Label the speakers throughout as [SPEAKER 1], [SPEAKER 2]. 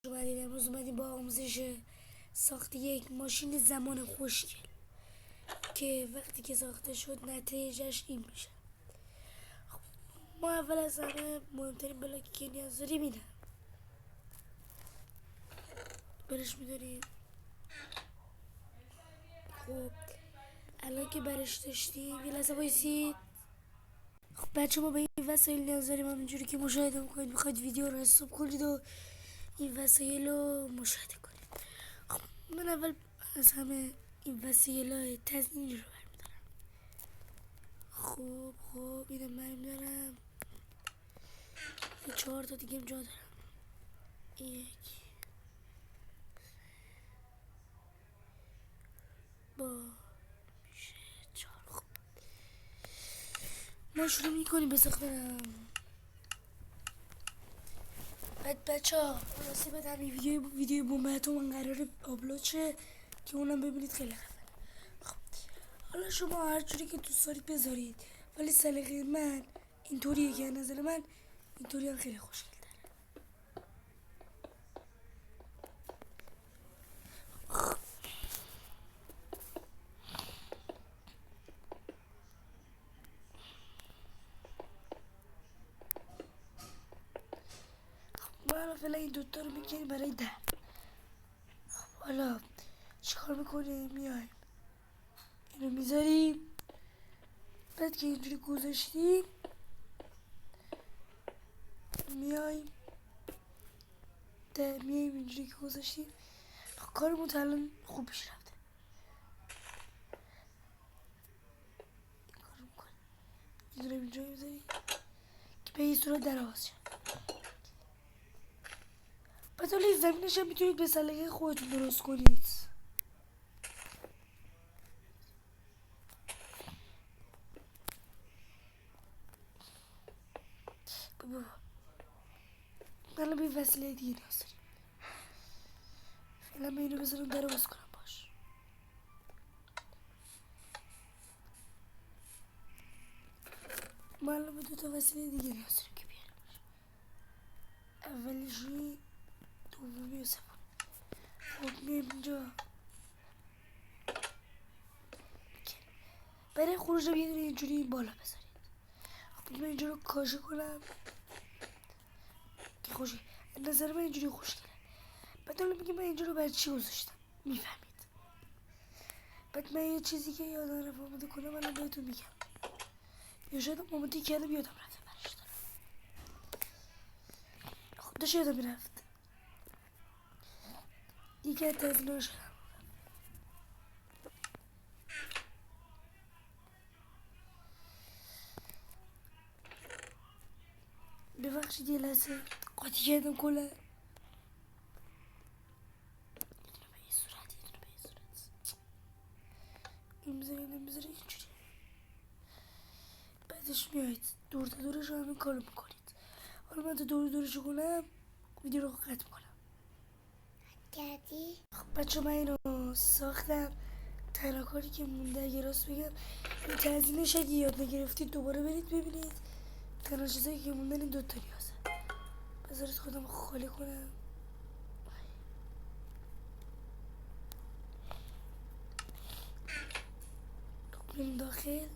[SPEAKER 1] امروز اومدیم با آموزش ساخت یک ماشین زمان خوشگل که وقتی که ساخته شد نتیجهش این میشه. ما اول از همه مهمترین بلاکی که نیاز داریم اینه، برش میداریم. خب الان که برش داشتیم یه لحظه بایستید. خب بچه ما به این وسایل نیاز داریم، همینجوری که مشاهده میکنید. میخواید ویدیو رو استوب کنید و این وسایل رو مشاهده کنید. خب من اول از همه این وسایل های تزیینی رو برمیدارم. خب اینم برمیدارم. 4 تا دیگه جا دارم. 1 با میشه 4. خب ما شروع میکنیم به ساختن. بعد بچه ها راستی بعد همین ویدیو بومبتون من قراره آپلود شه که اونم ببینید. خیلی خفنه. خب حالا شما هر جوری که دوست دارید بذارید، ولی سلیقه من اینطوریه که نظر من اینطوری هم خیلی خوشگل تره. ما فعلا این دوتا رو میکنیم برای در. حالا چیکار میکنیم؟ میایم اینو میذاریم. بعد که اینجوری گذاشتیم میایم اینجوری که گذاشتیم. کارمون تا الان خوب پیش رفته. این کارو میکنیم میذاریم اینجا میذاریم که به این صورت در آواز شد. بعد حالا این زمینش هم میتونید به سلیقه خودتون درست کنید. بابا الان به این وسیله دیگه نیاز داریم. فعلا من اینو بذارم در باز کنم باش. ما الان به 2 تا وسیله دیگه نیاز داریم که بیاریم. اولیشی، دومی و سومی. خب میایم اینجا. برای خروج رو بیادون اینجوری بالا بذارید. خب من اینجا رو کاشه کنم که خوشی نظر من اینجوری خوشگله. بعد حالا میگه من اینجا رو برای چی گذاشتم، میفهمید. بعد من یه چیزی که یادم رفت آماده کنم الان بهتون میگم، یا شاید آماده کردم یادم رفته برش دارم. خب داشت یادم میرفت یکی از تزیین‌ها شدم. ببخشید یه لحظه قاطی کردم کلا. یه دونه به این صورت، یه دونه به این صورت. این میذاره اینجوری. بعدش میایید دور تا دورش رو همین کارو میکنید. حالا من تا دورشو کنم ویدیو رو قطع میکنم. کردی؟ خب بچه من اینو ساختم. تنها کاری که مونده اگه راست بگم این تزیینش، اگه یاد نگرفتید دوباره برید ببینید. تنها چیزایی که موندن این 2 تا نیازه. بذارید خودم خالی کنم. این داخل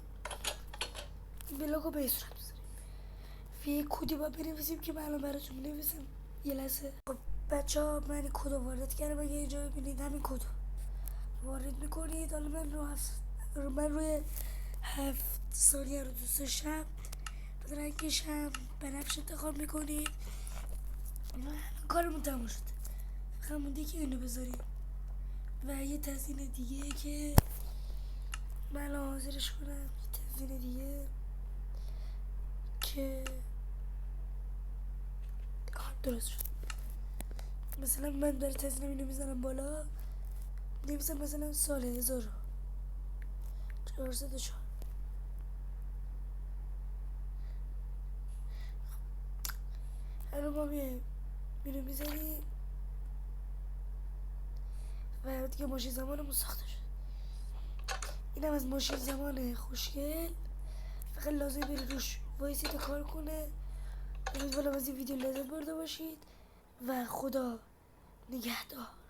[SPEAKER 1] این بلاکو به این صورت بذاریم. یه کدی باید بنویسیم که من الان براتون بنویسم. یه لحظه. خب بچه ها من این کد رو وارد کردم. اگه اینجا ببینید همین کد رو وارد میکنید. حالا من روی 7 ثانیه رو دوست داشتم. رنگش هم بنفش انتخاب میکنید. کارمون تموم شد. فقط مونده که اینو بذاریم و یه تزیین دیگه که من حاضرش کنم. یه تزیین دیگه که درست شد. مثلا من برای تزیینم اینو میزنم بالا، نمیزنم مثلا سال 1404. الان ما میایم اینو میزنیم و دیگه ماشین زمانمون ساخته شد. اینم از ماشین زمان خوشگل. فقط لازم برید روش وایسید و کار کنه. امیدوارم از این ویدیو لذت برده باشید و خدا نگهدار.